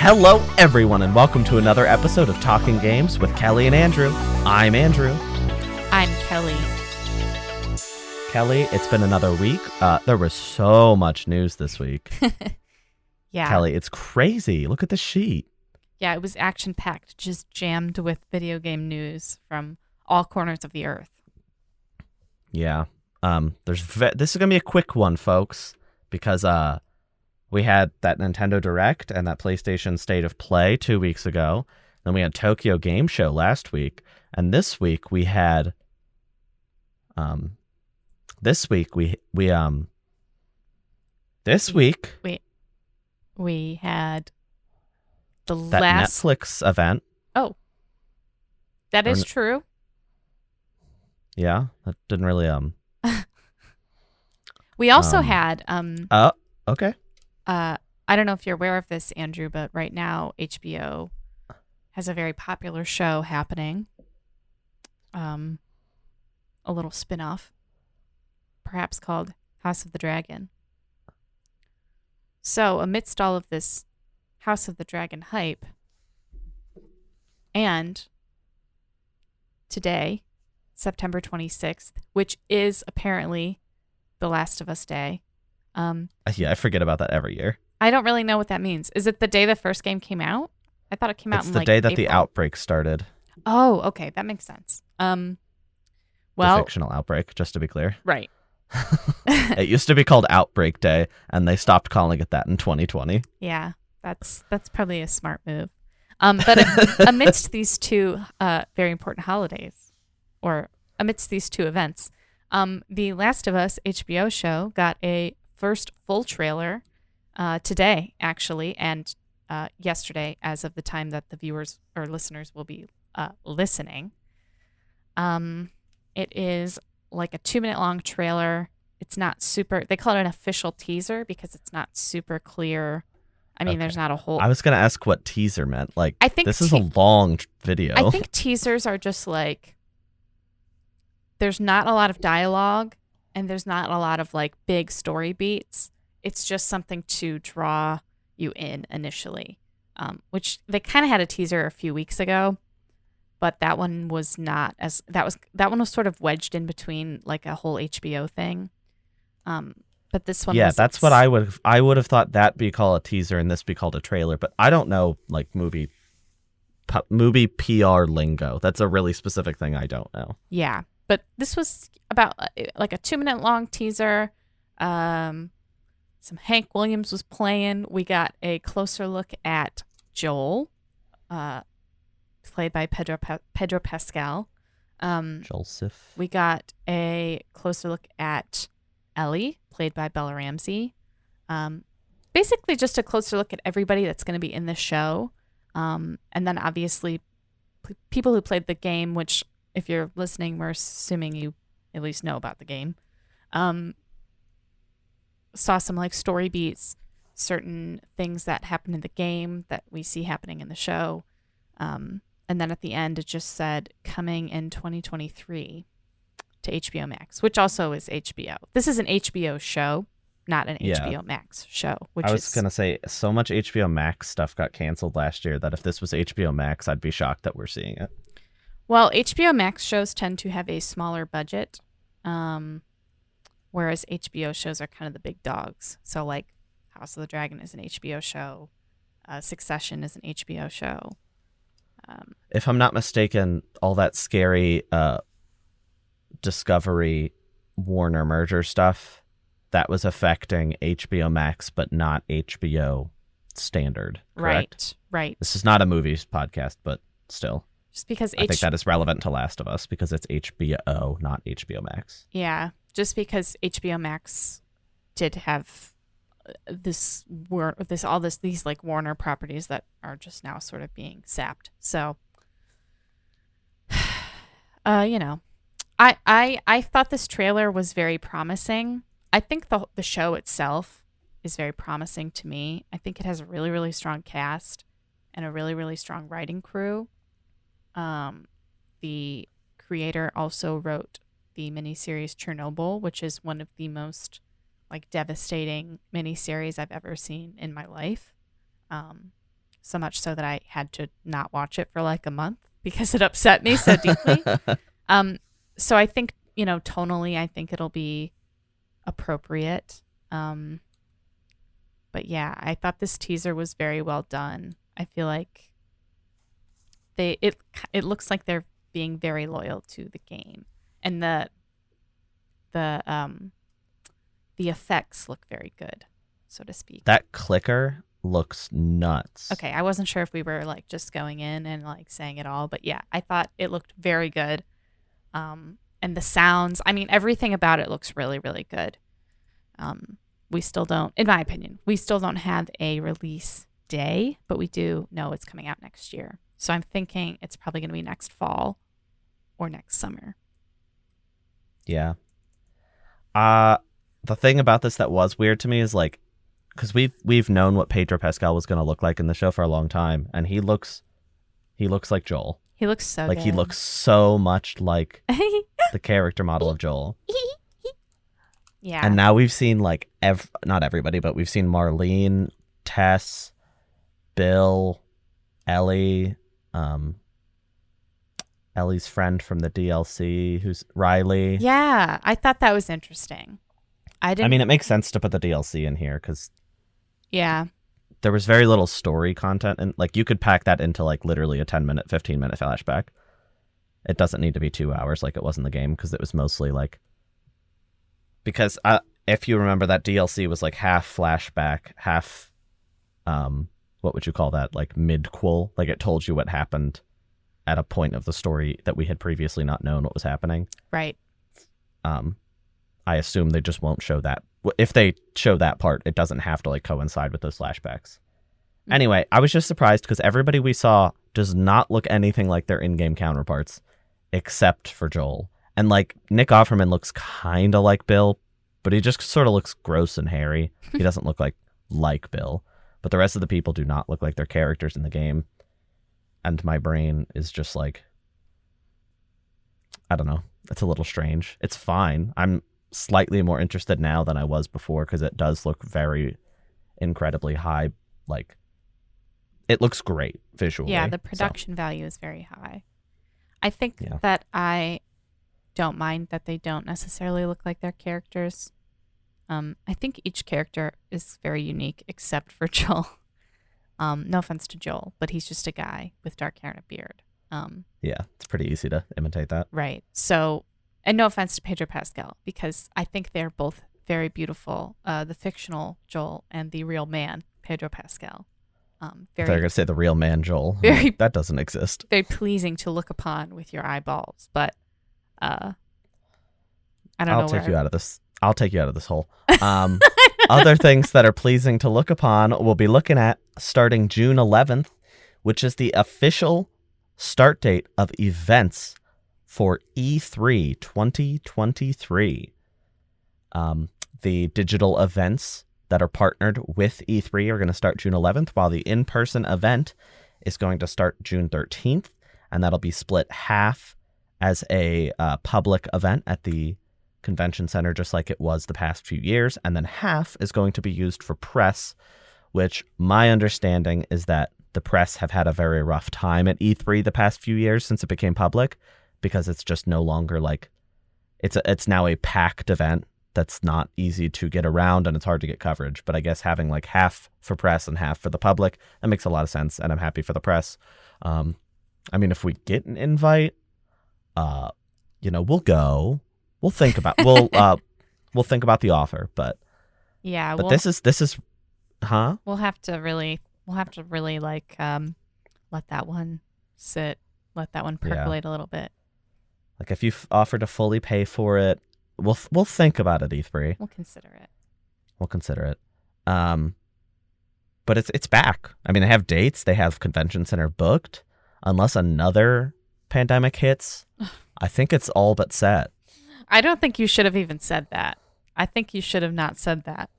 Hello, everyone, and welcome to another episode of Talking Games with Kellie and Andrew. I'm Andrew. I'm Kellie. Kellie, it's been another week. There was so much news this week. Yeah. Kellie, it's crazy. Look at the sheet. Yeah, it was action-packed, just jammed with video game news from all corners of the earth. Yeah. This is going to be a quick one, folks, because we had that Nintendo Direct and that PlayStation State of Play 2 weeks ago. Then we had Tokyo Game Show last week, and this week we had We had the that last Netflix event. Oh. That is true. Yeah, that didn't really We also had okay. I don't know if you're aware of this, Andrew, but right now HBO has a very popular show happening. A little spin-off, perhaps called House of the Dragon. So, amidst all of this House of the Dragon hype, and today, September 26th, which is apparently The Last of Us Day. Yeah, I forget about that every year. I don't really know what that means. Is it the day the first game came out? I thought it came out in It's the day that April. the outbreak started. Oh, okay, that makes sense. The Well, fictional outbreak, just to be clear. right. It used to be called Outbreak Day, and they stopped calling it that in 2020. Yeah, that's probably a smart move. But amidst these two very important holidays, or amidst these two events, The Last of Us HBO show got a first full trailer today, actually, and yesterday, as of the time that the viewers or listeners will be listening. It is like a 2-minute long trailer. It's not super, they call it an official teaser because it's not super clear. I mean, There's not a whole... I was going to ask what teaser meant. Like, I think this is a long video. I think teasers are just like, there's not a lot of dialogue and there's not a lot of like big story beats. It's just something to draw you in initially, which they kind of had a teaser a few weeks ago, but that one was not as, that one was sort of wedged in between like a whole HBO thing. But this one, that's what I would have thought that be called a teaser and this be called a trailer. But I don't know, like movie PR lingo. That's a really specific thing I don't know. Yeah, but this was about like a 2-minute long teaser. Some Hank Williams was playing. We got a closer look at Joel, played by Pedro Pascal. Joseph. We got a closer look at Ellie, played by Bella Ramsey. Basically just a closer look at everybody that's going to be in the show. And then obviously people who played the game, which if you're listening, we're assuming you at least know about the game. Saw some like story beats, certain things that happened in the game that we see happening in the show. And then at the end, it just said coming in 2023 to HBO Max, which also is HBO. This is an HBO show, not an HBO Max show. I was going to say, so much HBO Max stuff got canceled last year that if this was HBO Max, I'd be shocked that we're seeing it. Well, HBO Max shows tend to have a smaller budget, whereas HBO shows are kind of the big dogs. So like House of the Dragon is an HBO show. Succession is an HBO show. If I'm not mistaken, all that scary Discovery Warner merger stuff, that was affecting HBO Max, but not HBO Standard, correct? Right. This is not a movies podcast, but still. Just because I think that is relevant to Last of Us because it's HBO, not HBO Max. Yeah, just because HBO Max did have these like Warner properties that are just now sort of being sapped. So, I thought this trailer was very promising. I think the show itself is very promising to me. I think it has a really, really strong cast and a really, really strong writing crew. The creator also wrote the miniseries Chernobyl, which is one of the most like devastating miniseries I've ever seen in my life. so much so that I had to not watch it for like a month because it upset me so deeply. So I think, tonally, I think it'll be appropriate. But yeah, I thought this teaser was very well done. I feel like it looks like they're being very loyal to the game, and the effects look very good, so to speak. That clicker looks nuts. Okay, I wasn't sure if we were like just going in and like saying it all, but yeah, I thought it looked very good. And the sounds, I mean, everything about it looks really, really good. We still don't, in my opinion, we still don't have a release day, but we do know it's coming out next year. So I'm thinking it's probably going to be next fall or next summer. Yeah. The thing about this that was weird to me is like, because we've known what Pedro Pascal was going to look like in the show for a long time, and he looks like Joel. He looks so like good. He looks so much like the character model of Joel. Yeah. And now we've seen like not everybody, but we've seen Marlene, Tess, Bill, Ellie, Ellie's friend from the DLC, who's Riley. Yeah, I thought that was interesting. I mean, it makes sense to put the DLC in here because there was very little story content, and like you could pack that into like literally a 10-minute, 15-minute flashback. It doesn't need to be 2 hours like it was in the game, because it was mostly like, because if you remember, that DLC was like half flashback, half what would you call that, like midquel, like it told you what happened at a point of the story that we had previously not known what was happening. Right. I assume they just won't show that. If they show that part, it doesn't have to like coincide with those flashbacks. Mm-hmm. Anyway, I was just surprised because everybody we saw does not look anything like their in-game counterparts, except for Joel. And like Nick Offerman looks kind of like Bill, but he just sort of looks gross and hairy. He doesn't look like Bill. But the rest of the people do not look like their characters in the game. And my brain is just like, I don't know. It's a little strange. It's fine. I'm slightly more interested now than I was before because it does look very incredibly high. Like, it looks great visually. Yeah, the production value is very high. I think that I don't mind that they don't necessarily look like their characters. I think each character is very unique except for Joel. No offense to Joel, but he's just a guy with dark hair and a beard. Yeah, it's pretty easy to imitate that. Right. So, and no offense to Pedro Pascal, because I think they're both very beautiful. The fictional Joel and the real man, Pedro Pascal. They're going to say the real man, Joel. That doesn't exist. Very pleasing to look upon with your eyeballs, but I don't know. I'll take you out of this. I'll take you out of this hole. Other things that are pleasing to look upon, we'll be looking at starting June 11th, which is the official start date of events for E3 2023. The digital events that are partnered with E3 are going to start June 11th, while the in-person event is going to start June 13th, and that'll be split half as a public event at the convention center, just like it was the past few years, and then half is going to be used for press, which my understanding is that the press have had a very rough time at E3 the past few years since it became public, because it's just no longer like it's now a packed event that's not easy to get around and it's hard to get coverage. But I guess having like half for press and half for the public, that makes a lot of sense, and I'm happy for the press. I mean, if we get an invite, we'll go. We'll think about we'll think about the offer, but yeah. But this is huh? We'll have to really like let that one sit, let that one percolate a little bit. Like if you offer to fully pay for it, we'll think about it. E3. We'll consider it. But it's back. I mean, they have dates. They have convention center booked. Unless another pandemic hits, I think it's all but set. I don't think you should have even said that. I think you should have not said that.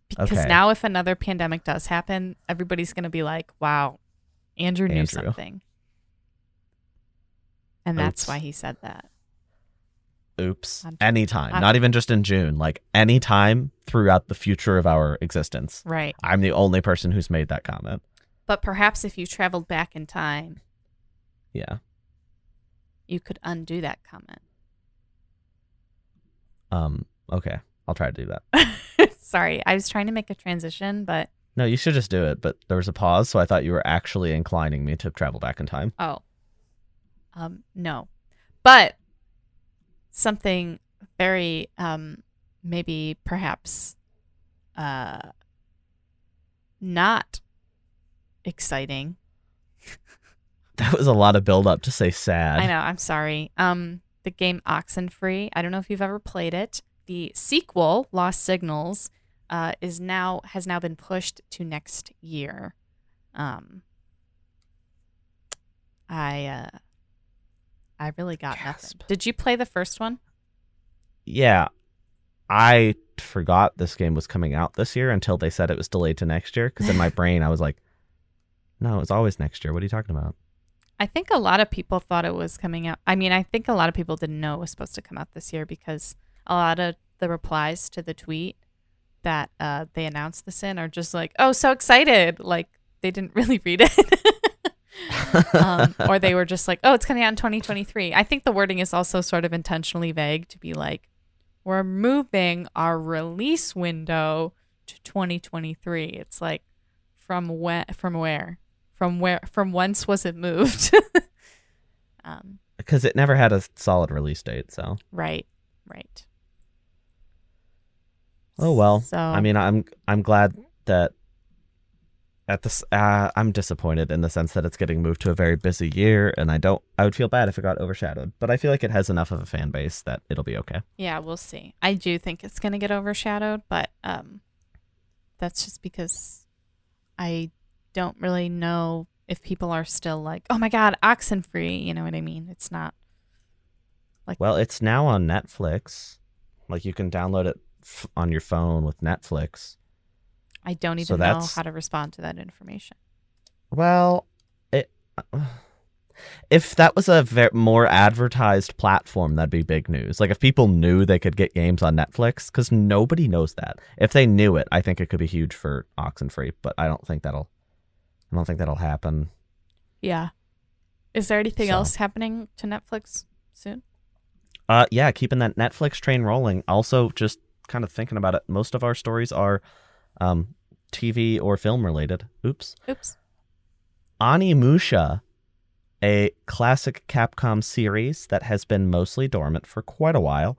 Because now if another pandemic does happen, everybody's going to be like, wow, Andrew knew something. And that's why he said that. Oops. Anytime. Not even just in June. Like anytime throughout the future of our existence. Right. I'm the only person who's made that comment. But perhaps if you traveled back in time, Yeah. you could undo that comment. Okay. I'll try to do that. Sorry, I was trying to make a transition, but No, you should just do it, but there was a pause, so I thought you were actually inclining me to travel back in time. no. But something very maybe perhaps not exciting. That was a lot of build up to say sad. I know, I'm sorry. The game Oxenfree, I don't know if you've ever played it. The sequel, Lost Signals, has now been pushed to next year. I really got nothing. Did you play the first one? Yeah. I forgot this game was coming out this year until they said it was delayed to next year, because in my brain I was like, no, it's always next year. What are you talking about? I think a lot of people thought it was coming out. I mean, I think a lot of people didn't know it was supposed to come out this year because a lot of the replies to the tweet that they announced this in are just like, oh, so excited. Like, they didn't really read it. Or they were just like, oh, it's coming out in 2023. I think the wording is also sort of intentionally vague to be like, we're moving our release window to 2023. It's like, from when? From where? From whence was it moved? Because it never had a solid release date, so. Right. Oh well. So, I mean, I'm glad that at this. I'm disappointed in the sense that it's getting moved to a very busy year, and I would feel bad if it got overshadowed. But I feel like it has enough of a fan base that it'll be okay. yeah, we'll see. I do think it's gonna get overshadowed, but that's just because I don't really know if people are still like, oh my god, Oxenfree. You know what I mean? It's not like. Well, it's now on Netflix. Like, you can download it on your phone with Netflix. I don't even know how to respond to that information. Well, if that was a more advertised platform, that'd be big news. Like, if people knew they could get games on Netflix, because nobody knows that. If they knew it, I think it could be huge for Oxenfree, but I don't think that'll happen. Yeah. Is there anything else happening to Netflix soon? Yeah, keeping that Netflix train rolling. Also, just kind of thinking about it, most of our stories are TV or film related. Oops. Onimusha, a classic Capcom series that has been mostly dormant for quite a while,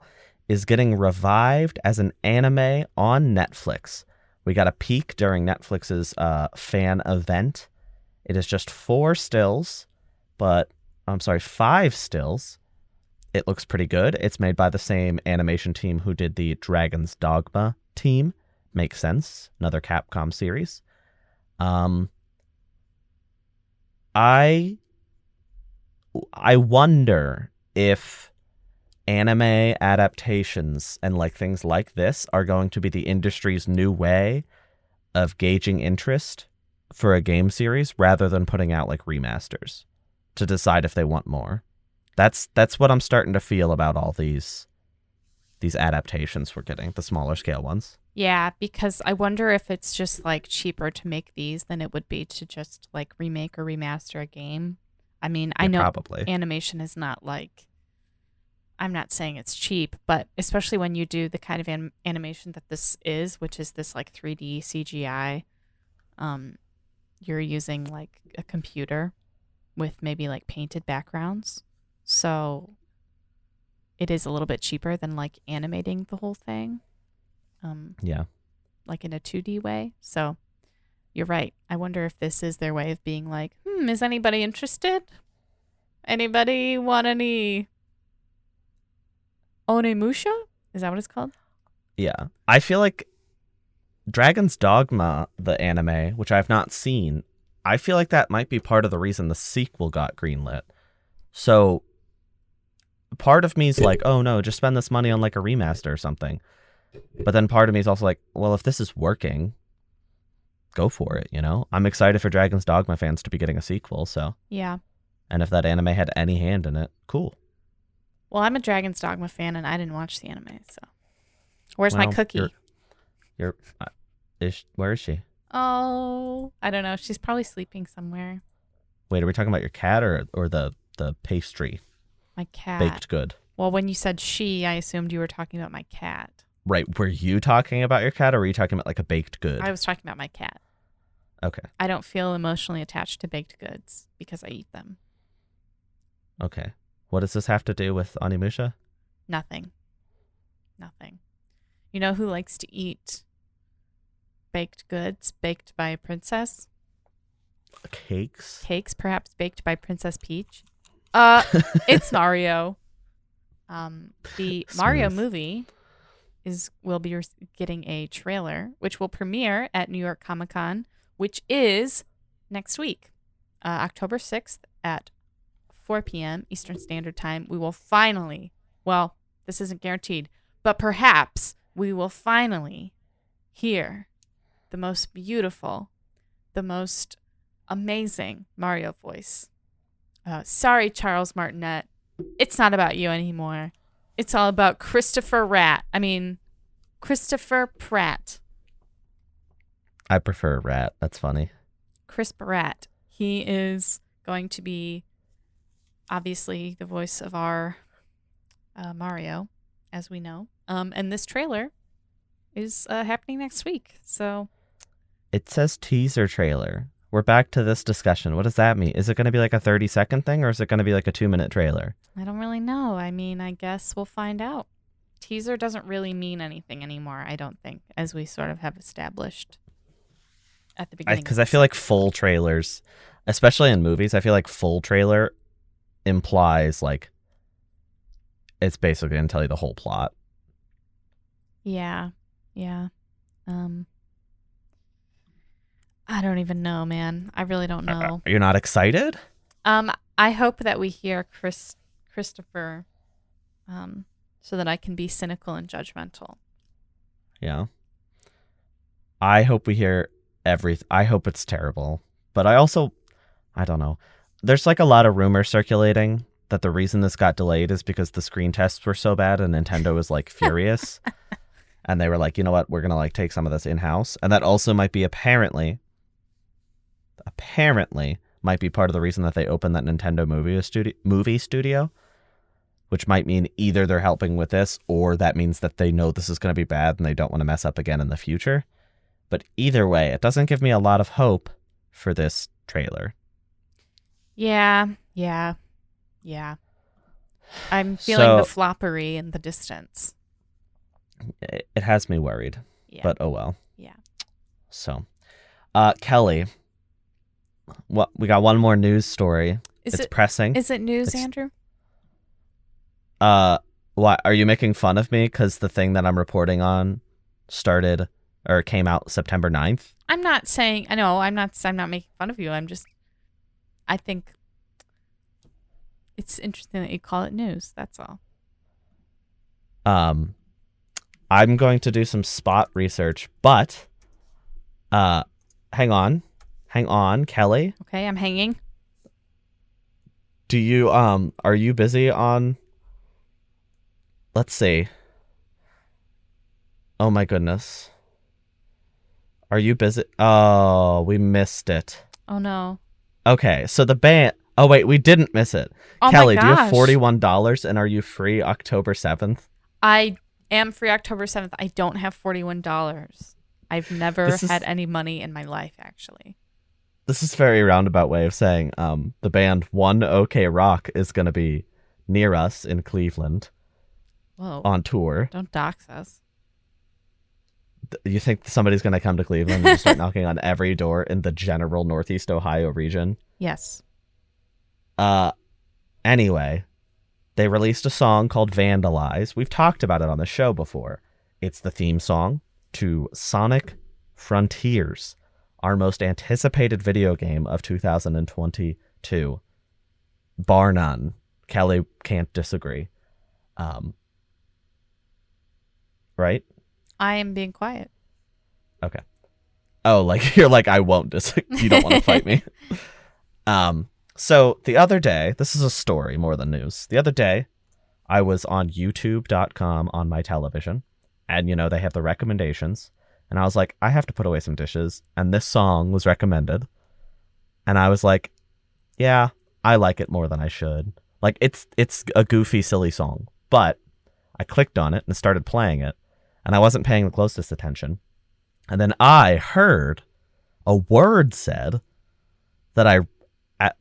is getting revived as an anime on Netflix. We got a peek during Netflix's fan event. It is just 5 stills. It looks pretty good. It's made by the same animation team who did the Dragon's Dogma team. Makes sense. Another Capcom series. I wonder if anime adaptations and like things like this are going to be the industry's new way of gauging interest for a game series rather than putting out like remasters to decide if they want more. That's what I'm starting to feel about all these adaptations we're getting, the smaller scale ones. Yeah, because I wonder if it's just like cheaper to make these than it would be to just like remake or remaster a game. I mean, I know probably. Animation is not like, I'm not saying it's cheap, but especially when you do the kind of animation that this is, which is this like 3D CGI, you're using like a computer with maybe like painted backgrounds. So it is a little bit cheaper than like animating the whole thing. Yeah. Like in a 2D way. So you're right. I wonder if this is their way of being like, is anybody interested? Anybody want any Onimusha? Is that what it's called? Yeah. I feel like Dragon's Dogma, the anime, which I've not seen, I feel like that might be part of the reason the sequel got greenlit. So part of me is like, oh no, just spend this money on like a remaster or something. But then part of me is also like, well, if this is working, go for it, you know? I'm excited for Dragon's Dogma fans to be getting a sequel, so. Yeah. And if that anime had any hand in it, cool. Well, I'm a Dragon's Dogma fan, and I didn't watch the anime, so. Where's my cookie? Where is she? Oh, I don't know. She's probably sleeping somewhere. Wait, are we talking about your cat or the pastry My cat. baked good? Well, when you said she, I assumed you were talking about my cat. Right. Were you talking about your cat, or were you talking about like a baked good? I was talking about my cat. Okay. I don't feel emotionally attached to baked goods because I eat them. Okay. What does this have to do with Onimusha? Nothing. You know who likes to eat baked goods baked by a princess? Cakes? Cakes, perhaps baked by Princess Peach? It's Mario. The Mario Smooth. movie will be getting a trailer, which will premiere at New York Comic Con, which is next week, October 6th at 4 p.m. Eastern Standard Time. We will finally, well, this isn't guaranteed, but perhaps we will finally hear the most beautiful, the most amazing Mario voice. Sorry, Charles Martinet. It's not about you anymore. It's all about Christopher Pratt. I prefer rat. That's funny. Chris Pratt. He is going to be obviously the voice of our Mario, as we know. And this trailer is happening next week. So It says teaser trailer. We're back to this discussion. What does that mean? Is it going to be like a 30-second thing, or is it going to be like a 2-minute trailer? I don't really know. I mean, I guess we'll find out. Teaser doesn't really mean anything anymore, I don't think, as we sort of have established at the beginning. Because I feel like full trailers, especially in movies, I feel like full trailer implies like it's basically going to tell you the whole plot. Yeah. I don't even know, man. I really don't know. You're not excited? I hope that we hear Christopher, so that I can be cynical and judgmental. Yeah. I hope we hear everything. I hope it's terrible. But I don't know. There's like a lot of rumors circulating that the reason this got delayed is because the screen tests were so bad and Nintendo was like furious. And they were like, you know what? We're going to like take some of this in-house. And that also might be apparently might be part of the reason that they opened that Nintendo movie studio, which might mean either they're helping with this or that means that they know this is going to be bad and they don't want to mess up again in the future. But either way, it doesn't give me a lot of hope for this trailer. Yeah. I'm feeling the floppery in the distance. It has me worried, but oh well. Yeah. So, Kelly, we got one more news story. It's pressing. Is it news, Andrew? What are you making fun of me because the thing that I'm reporting on started or came out September 9th? I'm not saying. I know. I'm not making fun of you. I think it's interesting that you call it news. That's all. I'm going to do some spot research, but hang on, Kelly. Okay, I'm hanging. Do you are you busy on? Let's see. Oh my goodness. Are you busy? Oh, we missed it. Oh no. Okay, so the band. Oh wait, we didn't miss it. Oh Kelly, my do you gosh. have $41 and are you free October 7th? I am free October 7th. I don't have $41. I've never had any money in my life, actually. This is a very roundabout way of saying the band One OK Rock is going to be near us in Cleveland. Whoa. On tour. Don't dox us. You think somebody's going to come to Cleveland and start knocking on every door in the general Northeast Ohio region? Yes. Anyway, they released a song called Vandalize. We've talked about it on the show before. It's the theme song to Sonic Frontiers, our most anticipated video game of 2022. Bar none. Kelly can't disagree. Right? I am being quiet. Okay. Oh, like you're like, I won't disagree. You don't want to fight me. So the other day, this is a story more than news. The other day, I was on youtube.com on my television, and they have the recommendations, And I was like, I have to put away some dishes. And this song was recommended. And I was like, yeah, I like it more than I should. Like, it's a goofy, silly song. But I clicked on it and started playing it. And I wasn't paying the closest attention. And then I heard a word said that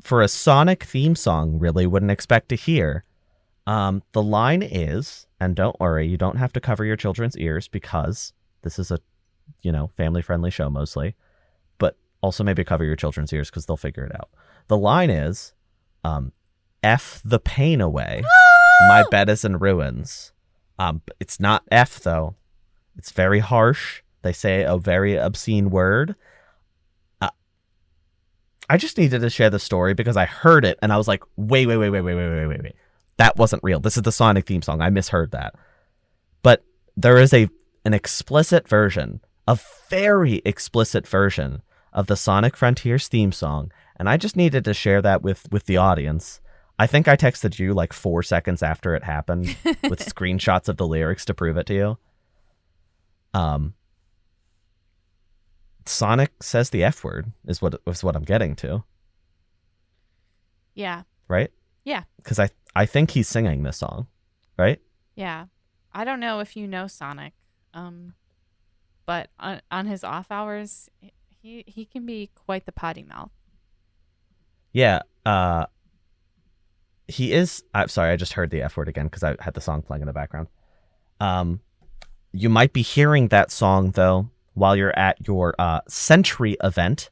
for a Sonic theme song, really wouldn't expect to hear. The line is, and don't worry, you don't have to cover your children's ears because this is a, family-friendly show mostly. But also maybe cover your children's ears because they'll figure it out. The line is, F the pain away. My bed is in ruins. It's not F, though. It's very harsh. They say a very obscene word. I just needed to share the story because I heard it and I was like, wait. That wasn't real. This is the Sonic theme song. I misheard that. But there is an explicit version, a very explicit version of the Sonic Frontiers theme song. And I just needed to share that with the audience. I think I texted you like 4 seconds after it happened with screenshots of the lyrics to prove it to you. Sonic says the F word is what I'm getting to. Yeah. Right? Yeah. Because I think he's singing this song, right? Yeah. I don't know if you know Sonic, but on his off hours, he can be quite the potty mouth. Yeah. He is. I'm sorry, I just heard the F word again because I had the song playing in the background. You might be hearing that song, though, while you're at your Century event,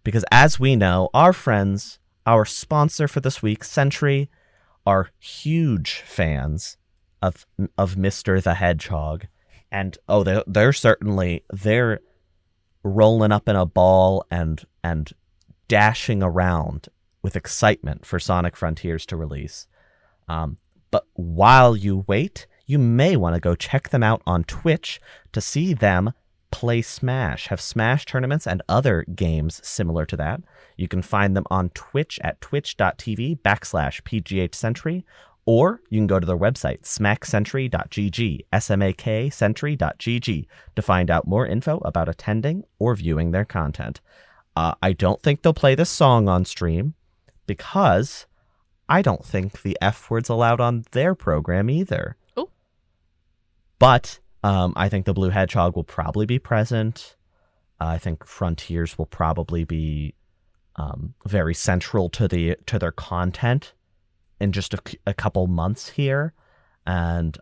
because as we know, our friends, our sponsor for this week, Century, are huge fans of Mr. the Hedgehog. And they're rolling up in a ball and dashing around with excitement for Sonic Frontiers to release. But while you wait, you may want to go check them out on Twitch to see them play Smash, have Smash tournaments and other games similar to that. You can find them on Twitch at twitch.tv/PGHcentury, or you can go to their website, smackcentury.gg, smakcentury.gg, to find out more info about attending or viewing their content. I don't think they'll play this song on stream because I don't think the F word's allowed on their program either. Oh. But I think the Blue Hedgehog will probably be present. I think Frontiers will probably be very central to their content in just a couple months here, and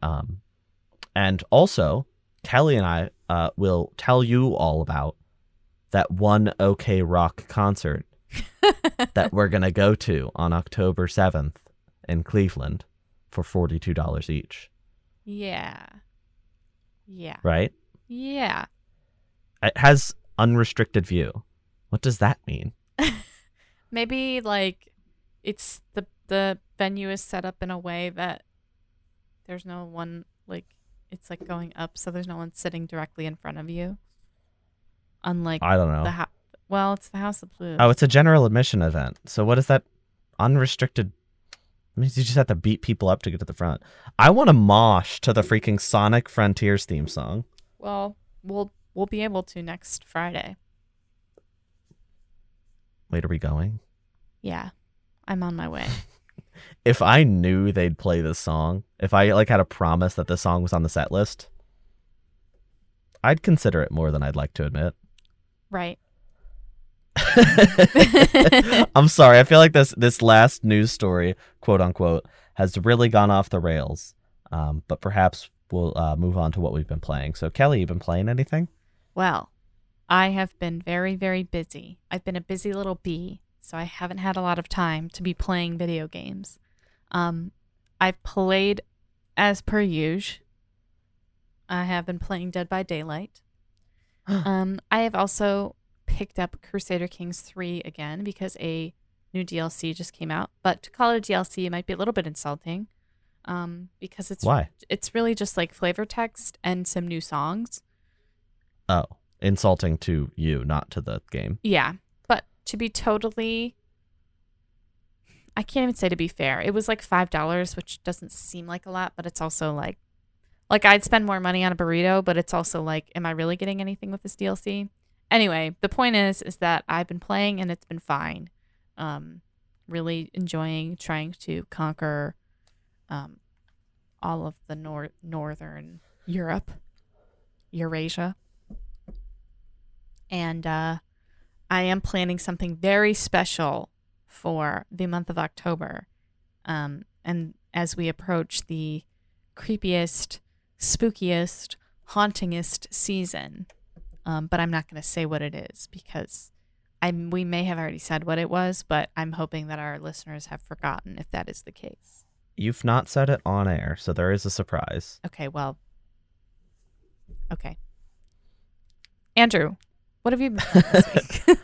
also Kelly and I will tell you all about that one OK Rock concert that we're gonna go to on October 7th in Cleveland for $42 each. Yeah. Right? Yeah. It has unrestricted view. What does that mean? Maybe like it's the venue is set up in a way that there's no one, like, it's like going up, so there's no one sitting directly in front of you. Unlike I don't know. it's the House of Blues. Oh, it's a general admission event. So what is that unrestricted? It means you just have to beat people up to get to the front. I want to mosh to the freaking Sonic Frontiers theme song. Well, we'll be able to next Friday. Wait, are we going? Yeah, I'm on my way. If I knew they'd play this song, if I had a promise that this song was on the set list, I'd consider it more than I'd like to admit. Right. I'm sorry. I feel like this last news story, quote unquote, has really gone off the rails. But perhaps we'll move on to what we've been playing. So, Kelly, you been playing anything? Well, I have been very, very busy. I've been a busy little bee, so I haven't had a lot of time to be playing video games. I've played as per usual. I have been playing Dead by Daylight. I have also picked up Crusader Kings 3 again because a new DLC just came out. But to call it a DLC, it might be a little bit insulting because it's really just like flavor text and some new songs. Oh, insulting to you, not to the game. Yeah, but to be totally... I can't even say to be fair. It was like $5, which doesn't seem like a lot, but it's also like Like, I'd spend more money on a burrito, but it's also like, am I really getting anything with this DLC? Anyway, the point is that I've been playing and it's been fine. Really enjoying trying to conquer all of the northern Europe, Eurasia. And I am planning something very special for the month of October. And as we approach the creepiest, spookiest, hauntingest season. But I'm not going to say what it is because we may have already said what it was, but I'm hoping that our listeners have forgotten if that is the case. You've not said it on air, so there is a surprise. Okay, well. Okay. Andrew, what have you been playing this week?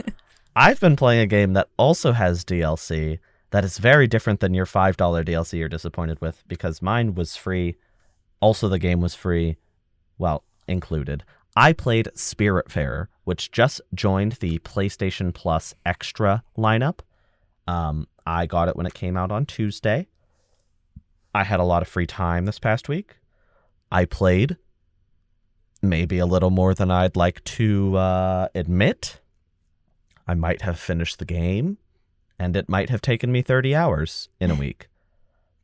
I've been playing a game that also has DLC that is very different than your $5 DLC you're disappointed with, because mine was free. Also, the game was free, well, included. I played Spiritfarer, which just joined the PlayStation Plus Extra lineup. I got it when it came out on Tuesday. I had a lot of free time this past week. I played maybe a little more than I'd like to admit. I might have finished the game, and it might have taken me 30 hours in a week.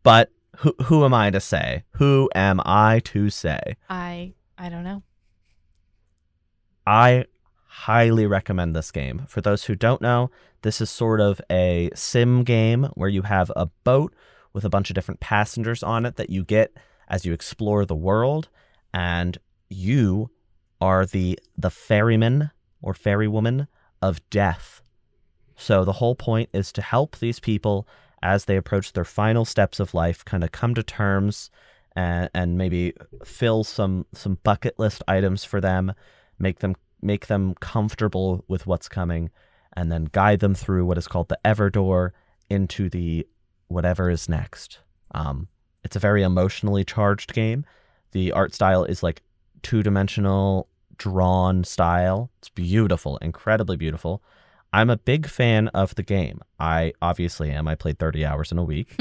But who am I to say? Who am I to say? I don't know. I highly recommend this game. For those who don't know, this is sort of a sim game where you have a boat with a bunch of different passengers on it that you get as you explore the world, and you are the ferryman or ferrywoman of death. So the whole point is to help these people as they approach their final steps of life, kind of come to terms and maybe fill some bucket list items for them, make them comfortable with what's coming, and then guide them through what is called the Ever Door into the whatever is next. It's a very emotionally charged game. The art style is like two-dimensional drawn style. It's beautiful, incredibly beautiful. I'm a big fan of the game. I obviously am. I played 30 hours in a week.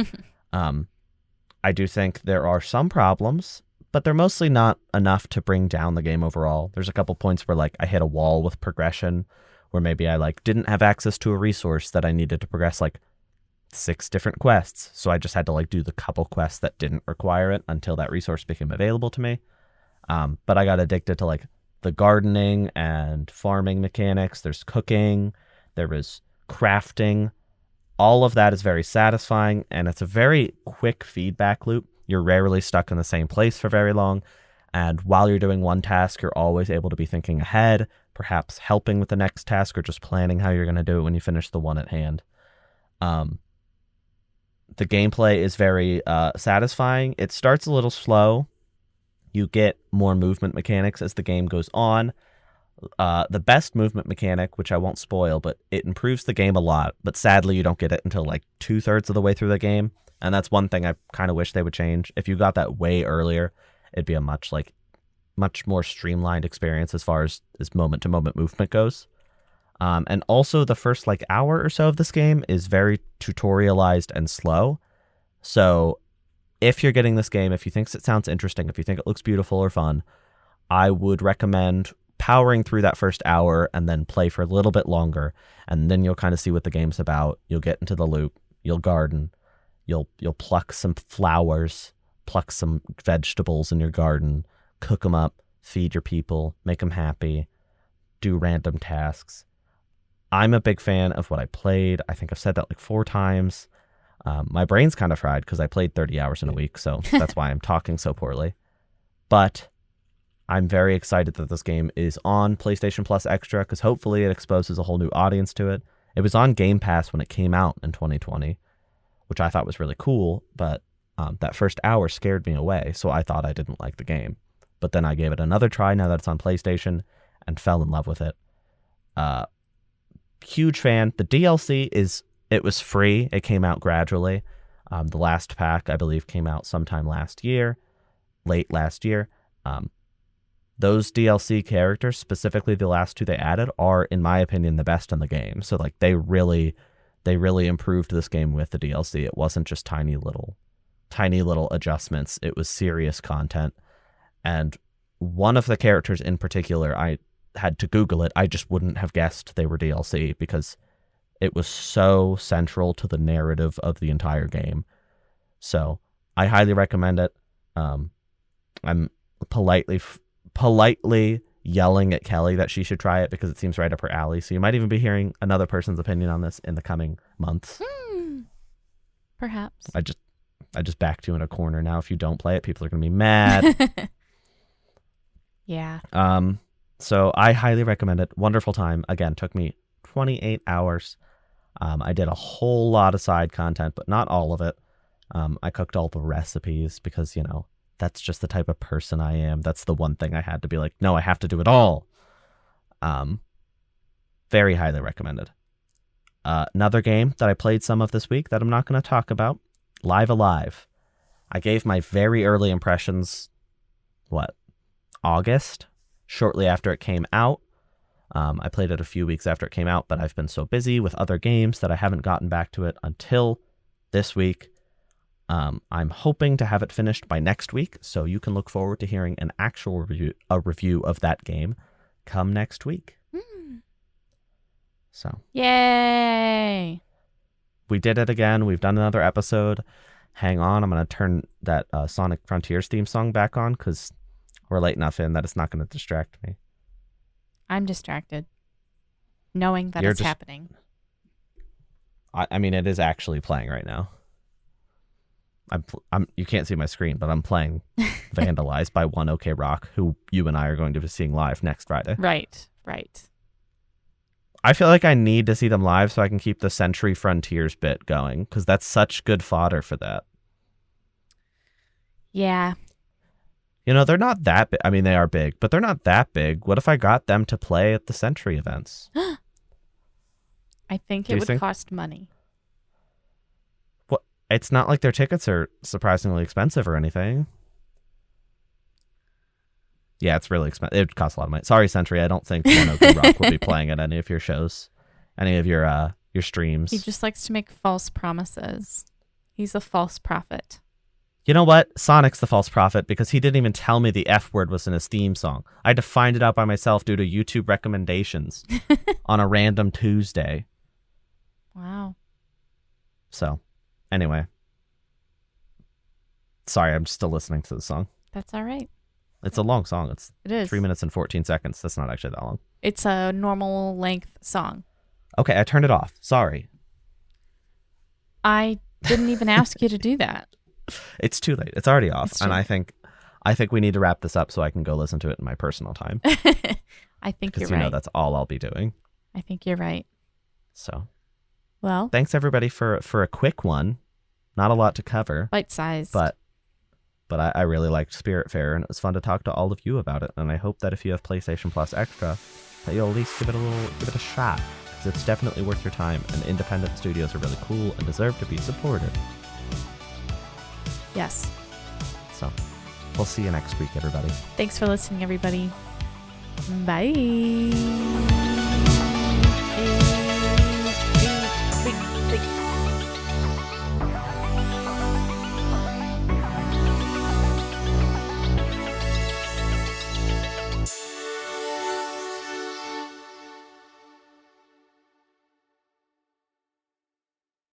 I do think there are some problems, but they're mostly not enough to bring down the game overall. There's a couple points where like I hit a wall with progression, where maybe I like didn't have access to a resource that I needed to progress like 6 different quests. So I just had to like do the couple quests that didn't require it until that resource became available to me. But I got addicted to like the gardening and farming mechanics. There's cooking. There is crafting. All of that is very satisfying, and it's a very quick feedback loop. You're rarely stuck in the same place for very long, and while you're doing one task, you're always able to be thinking ahead, perhaps helping with the next task or just planning how you're going to do it when you finish the one at hand. The gameplay is very satisfying. It starts a little slow. You get more movement mechanics as the game goes on. The best movement mechanic, which I won't spoil, but it improves the game a lot, but sadly you don't get it until like 2/3 of the way through the game, and that's one thing I kind of wish they would change. If you got that way earlier, it'd be a much more streamlined experience as far as moment-to-moment movement goes. And also the first like hour or so of this game is very tutorialized and slow. So if you're getting this game, if you think it sounds interesting, if you think it looks beautiful or fun, I would recommend powering through that first hour and then play for a little bit longer, and then you'll kind of see what the game's about. You'll get into the loop, you'll garden, you'll pluck some flowers, pluck some vegetables in your garden, cook them up, feed your people, make them happy, do random tasks. I'm a big fan of what I played. I think I've said that like 4 times. My brain's kind of fried because I played 30 hours in a week, so that's why I'm talking so poorly. But I'm very excited that this game is on PlayStation Plus Extra because hopefully it exposes a whole new audience to it. It was on Game Pass when it came out in 2020, which I thought was really cool, but that first hour scared me away, so I thought I didn't like the game. But then I gave it another try now that it's on PlayStation and fell in love with it. Huge fan. The DLC it was free. It came out gradually. The last pack, I believe, came out sometime late last year. Those DLC characters, specifically the last 2 they added, are, in my opinion, the best in the game. So like they really improved this game with the DLC. It wasn't just tiny little adjustments. It was serious content. And one of the characters in particular, I had to Google it. I just wouldn't have guessed they were DLC because it was so central to the narrative of the entire game. So I highly recommend it. I'm politely yelling at Kelly that she should try it because it seems right up her alley. So you might even be hearing another person's opinion on this in the coming months. Perhaps. I just backed you in a corner now. If you don't play it, people are going to be mad. Yeah. So I highly recommend it. Wonderful time. Again, took me 28 hours. I did a whole lot of side content, but not all of it. I cooked all the recipes because, that's just the type of person I am. That's the one thing I had to be like, no, I have to do it all. Very highly recommended. Another game that I played some of this week that I'm not going to talk about, Live Alive. I gave my very early impressions, August, shortly after it came out. I played it a few weeks after it came out, but I've been so busy with other games that I haven't gotten back to it until this week. I'm hoping to have it finished by next week, so you can look forward to hearing an actual review of that game come next week. So, yay! We did it again. We've done another episode. Hang on, I'm going to turn that Sonic Frontiers theme song back on because we're late enough in that it's not going to distract me. I'm distracted, knowing that it's happening. I mean, it is actually playing right now. You can't see my screen, but I'm playing Vandalized by One OK Rock, who you and I are going to be seeing live next Friday. Right. I feel like I need to see them live so I can keep the Century Frontiers bit going, because that's such good fodder for that. Yeah. They're not that big. I mean, they are big, but they're not that big. What if I got them to play at the Century events? I think it would cost money. It's not like their tickets are surprisingly expensive or anything. Yeah, it's really expensive. It costs a lot of money. Sorry, Century. I don't think One OK Rock will be playing at any of your shows, any of your streams. He just likes to make false promises. He's a false prophet. You know what? Sonic's the false prophet because he didn't even tell me the F word was in his theme song. I had to find it out by myself due to YouTube recommendations on a random Tuesday. Wow. So, anyway. Sorry, I'm still listening to the song. That's all right. It's a long song. It is 3 minutes and 14 seconds. That's not actually that long. It's a normal length song. Okay, I turned it off. Sorry. I didn't even ask you to do that. It's too late. It's already off. And I think we need to wrap this up so I can go listen to it in my personal time. I think you're right. Because that's all I'll be doing. I think you're right. So, well, thanks everybody for a quick one. Not a lot to cover. Bite-sized. But I really liked Spiritfarer, and it was fun to talk to all of you about it. And I hope that if you have PlayStation Plus Extra, that you'll at least give it a shot, because it's definitely worth your time. And independent studios are really cool and deserve to be supported. Yes. So, we'll see you next week, everybody. Thanks for listening, everybody. Bye.